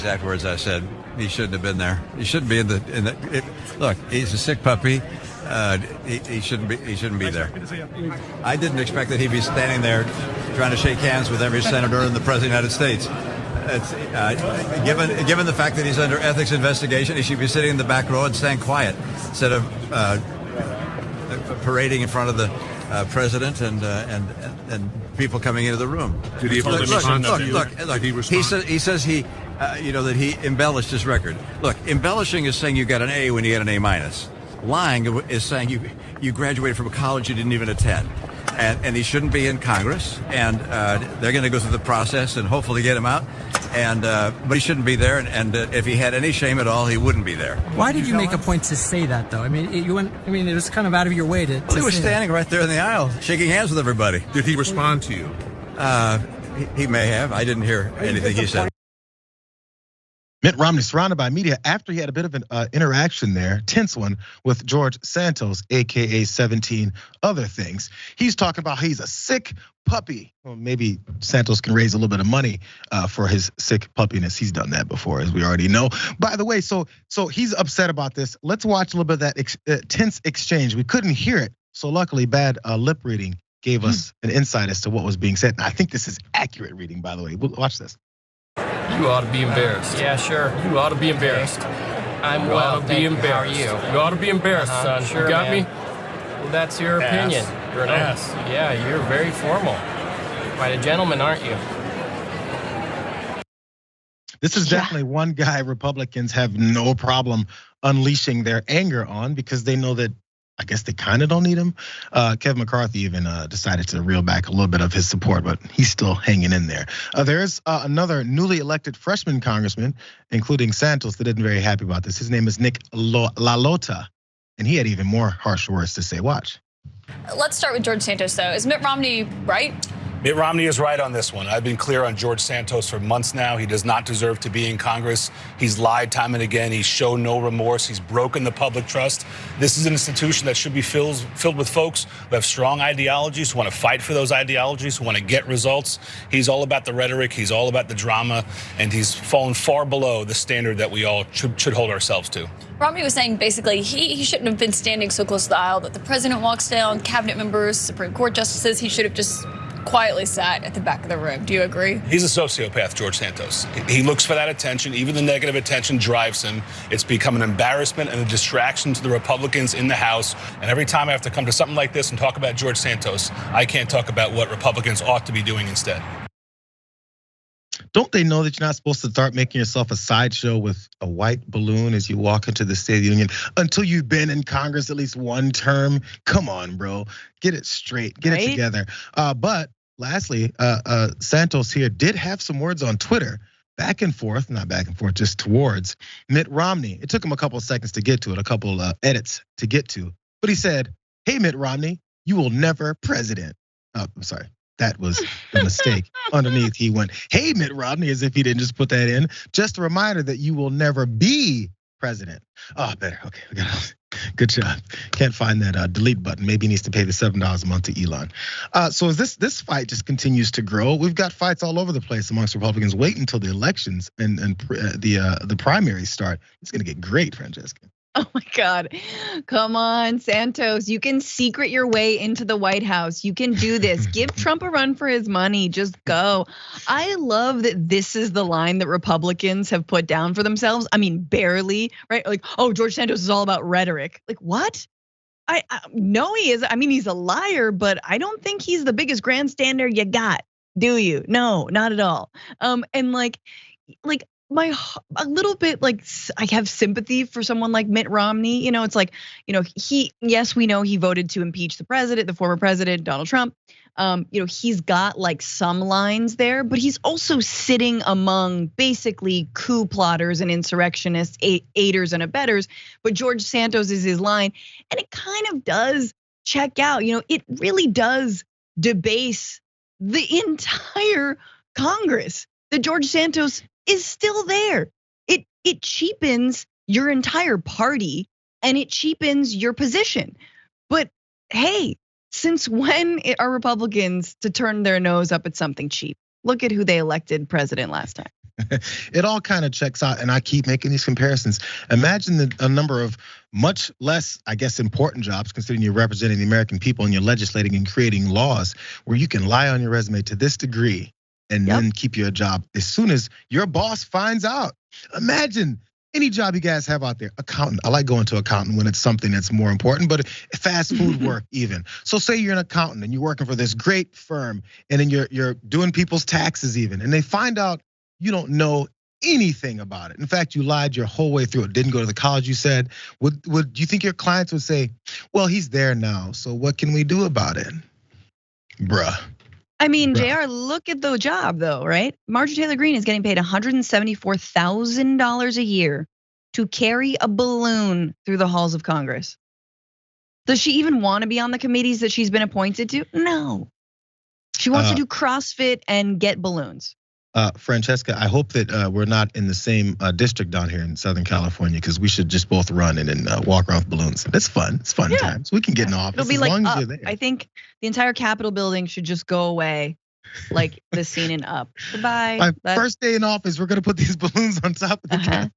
exact words I said. He shouldn't have been there. He shouldn't be in the. Look, he's a sick puppy. He shouldn't be there. I didn't expect that he'd be standing there trying to shake hands with every senator and the president of the United States. Given the fact that he's under ethics investigation, he should be sitting in the back row and staying quiet instead of parading in front of the president and people coming into the room. Did he respond to you? Look. Did he respond? He says that he embellished his record. Look, embellishing is saying you got an A when you get an A minus. Lying is saying you graduated from a college you didn't even attend. And he shouldn't be in Congress, and they're going to go through the process and hopefully get him out. But he shouldn't be there, and if he had any shame at all, he wouldn't be there. Why did you make a point to say that, though? I mean, it was kind of out of your way to. Well, he was standing right there in the aisle, shaking hands with everybody. Did he respond to you? He may have. I didn't hear anything he said. Mitt Romney surrounded by media after he had a bit of an interaction there, tense one, with George Santos, aka 17 other things. He's talking about he's a sick puppy. Well, maybe Santos can raise a little bit of money for his sick puppiness. He's done that before, as we already know. By the way, so he's upset about this. Let's watch a little bit of that tense exchange. We couldn't hear it, so luckily bad lip reading gave us an insight as to what was being said. And I think this is accurate reading, by the way. Watch this. You ought to be embarrassed. Yeah, sure. You ought to be embarrassed. I'm You ought to be embarrassed. How are you? You ought to be embarrassed, son. Sure, You got man. me? Well, that's your opinion. You're an ass. Yeah, you're very formal. Quite a gentleman, aren't you? This is definitely one guy Republicans have no problem unleashing their anger on because they know that, I guess they kind of don't need him. Kevin McCarthy even decided to reel back a little bit of his support, but he's still hanging in there. There's another newly elected freshman congressman, including Santos, that isn't very happy about this. His name is Nick LaLota, and he had even more harsh words to say. Watch. Let's start with George Santos, though. Is Mitt Romney right? Mitt Romney is right on this one. I've been clear on George Santos for months now. He does not deserve to be in Congress. He's lied time and again. He's shown no remorse. He's broken the public trust. This is an institution that should be filled with folks who have strong ideologies, who want to fight for those ideologies, who want to get results. He's all about the rhetoric. He's all about the drama. And he's fallen far below the standard that we all should hold ourselves to. Romney was saying basically he shouldn't have been standing so close to the aisle that the president walks down, cabinet members, Supreme Court justices. He should have just quietly sat at the back of the room. Do you agree? He's a sociopath, George Santos. He looks for that attention. Even the negative attention drives him. It's become an embarrassment and a distraction to the Republicans in the House. And every time I have to come to something like this and talk about George Santos, I can't talk about what Republicans ought to be doing instead. Don't they know that you're not supposed to start making yourself a sideshow with a white balloon as you walk into the State of the Union until you've been in Congress at least one term? Come on, bro. Get it straight. Get it together. But lastly, Santos here did have some words on Twitter, back and forth, not back and forth, just towards Mitt Romney. It took him a couple of seconds to get to it, a couple edits to get to. But he said, "Hey, Mitt Romney, you will never president." Oh, I'm sorry. That was a mistake. Underneath, he went, "Hey, Mitt Romney," as if he didn't just put that in. Just a reminder that you will never be president. Oh, better. Okay, we got it. Good job. Can't find that delete button. Maybe he needs to pay the $7 a month to Elon. So as this fight just continues to grow, we've got fights all over the place amongst Republicans. Wait until the elections and the primaries start. It's gonna get great, Francesca. Oh my God. Come on, Santos. You can secret your way into the White House. You can do this. Give Trump a run for his money. Just go. I love that this is the line that Republicans have put down for themselves. I mean, barely, right? Like, oh, George Santos is all about rhetoric. Like, what? I know he is. I mean, he's a liar, but I don't think he's the biggest grandstander you got. Do you? No, not at all. And like, a little bit like I have sympathy for someone like Mitt Romney. You know, it's like, yes, we know he voted to impeach the president, the former president, Donald Trump. He's got like some lines there, but he's also sitting among basically coup plotters and insurrectionists, aiders and abettors. But George Santos is his line, and it kind of does check out. It really does debase the entire Congress that George Santos is still there. It cheapens your entire party and it cheapens your position. But hey, since when are Republicans to turn their nose up at something cheap? Look at who they elected president last time. It all kind of checks out, and I keep making these comparisons. Imagine a number of much less, I guess, important jobs, considering you're representing the American people and you're legislating and creating laws where you can lie on your resume to this degree and then keep your job as soon as your boss finds out. Imagine any job you guys have out there. Accountant. I like going to accountant when it's something that's more important, but fast food work even. So say you're an accountant and you're working for this great firm, and then you're doing people's taxes even, and they find out you don't know anything about it. In fact, you lied your whole way through it. Didn't go to the college you said. Would you think your clients would say, well, he's there now, so what can we do about it? Bruh. I mean, Jayar, look at the job though, right? Marjorie Taylor Greene is getting paid $174,000 a year to carry a balloon through the halls of Congress. Does she even want to be on the committees that she's been appointed to? No. She wants to do CrossFit and get balloons. Francesca, I hope that we're not in the same district down here in Southern California, because we should just both run and then walk around with balloons. It's fun. It's fun times. We can get in office. It'll be as like long Up. as you're there. I think the entire Capitol building should just go away, like the scene in Up. Goodbye. My first day in office, we're gonna put these balloons on top of the cap.